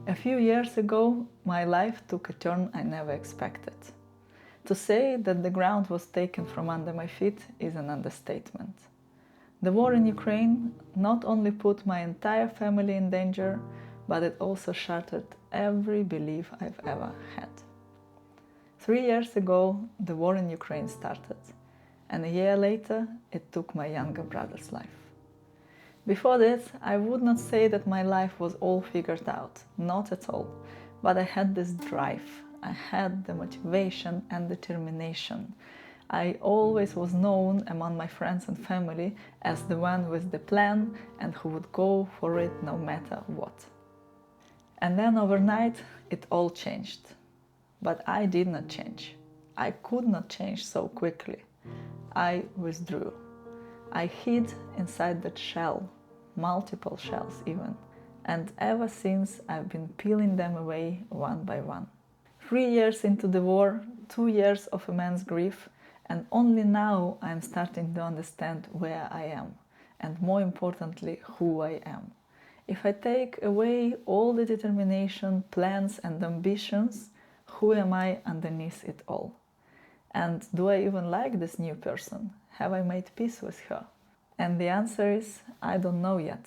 A few years ago, my life took a turn I never expected. To say that the ground was taken from under my feet is an understatement. The war in Ukraine not only put my entire family in danger, but it also shattered every belief I've ever had. 3 years ago, the war in Ukraine started, and a year later, it took my younger brother's life. Before this, I would not say that my life was all figured out, not at all, but I had this drive, I had the motivation and determination. I always was known among my friends and family as the one with the plan and who would go for it no matter what. And then overnight, it all changed. But I did not change. I could not change so quickly. I withdrew. I hid inside that shell, multiple shells even, and ever since I've been peeling them away one by one. 3 years into the war, 2 years of immense grief, and only now I'm starting to understand where I am, and more importantly, who I am. If I take away all the determination, plans and ambitions, who am I underneath it all? And do I even like this new person? Have I made peace with her? And the answer is, I don't know yet.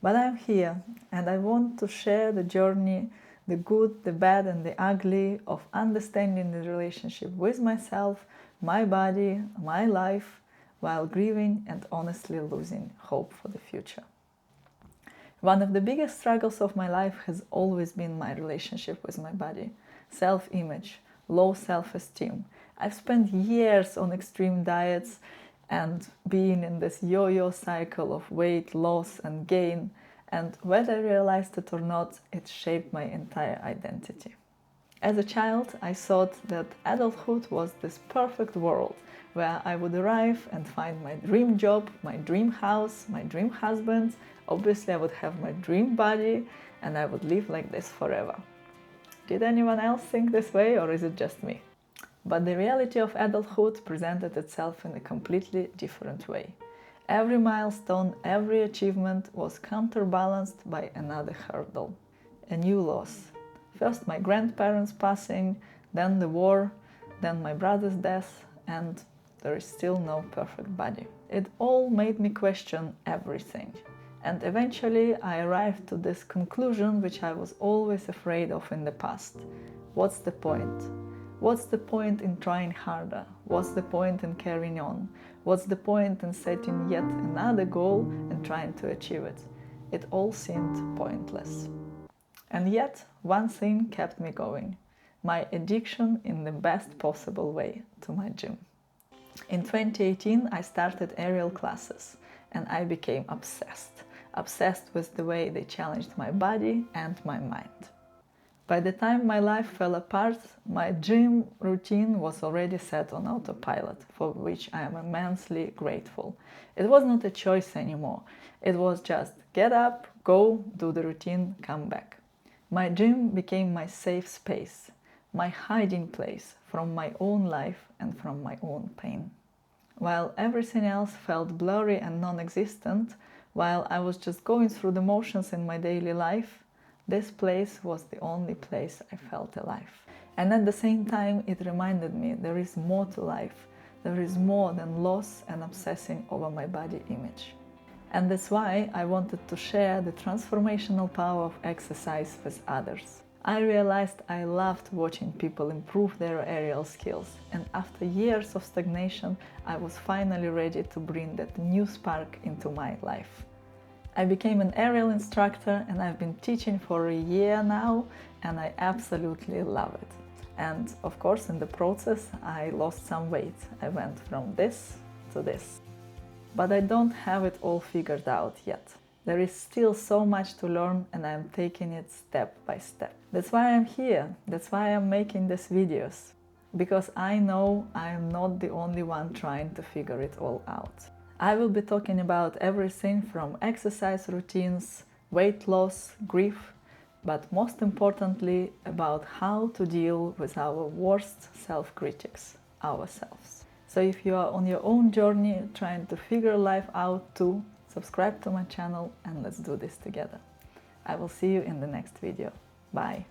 But I'm here, and I want to share the journey, the good, the bad and the ugly of understanding the relationship with myself, my body, my life, while grieving and honestly losing hope for the future. One of the biggest struggles of my life has always been my relationship with my body, self-image, low self-esteem. I've spent years on extreme diets and being in this yo-yo cycle of weight loss and gain, and whether I realized it or not, it shaped my entire identity. As a child, I thought that adulthood was this perfect world where I would arrive and find my dream job, my dream house, my dream husband. Obviously, I would have my dream body and I would live like this forever. Did anyone else think this way, or is it just me? But the reality of adulthood presented itself in a completely different way. Every milestone, every achievement was counterbalanced by another hurdle, a new loss. First my grandparents passing, then the war, then my brother's death, and there is still no perfect body. It all made me question everything. And eventually I arrived to this conclusion which I was always afraid of in the past. What's the point? What's the point in trying harder? What's the point in carrying on? What's the point in setting yet another goal and trying to achieve it? It all seemed pointless. And yet, one thing kept me going. My addiction in the best possible way to my gym. In 2018, I started aerial classes and I became obsessed with the way they challenged my body and my mind. By the time my life fell apart, my gym routine was already set on autopilot, for which I am immensely grateful. It was not a choice anymore. It was just get up, go, do the routine, come back. My gym became my safe space, my hiding place from my own life and from my own pain. While everything else felt blurry and non-existent, while I was just going through the motions in my daily life, this place was the only place I felt alive. And at the same time, it reminded me there is more to life. There is more than loss and obsessing over my body image. And that's why I wanted to share the transformational power of exercise with others. I realized I loved watching people improve their aerial skills, and after years of stagnation, I was finally ready to bring that new spark into my life. I became an aerial instructor and I've been teaching for a year now, and I absolutely love it. And of course, in the process, I lost some weight. I went from this to this. But I don't have it all figured out yet. There is still so much to learn and I'm taking it step by step. That's why I'm here. That's why I'm making these videos. Because I know I am not the only one trying to figure it all out. I will be talking about everything from exercise routines, weight loss, grief, but most importantly about how to deal with our worst self-critics, ourselves. So if you are on your own journey trying to figure life out too, subscribe to my channel and let's do this together. I will see you in the next video. Bye.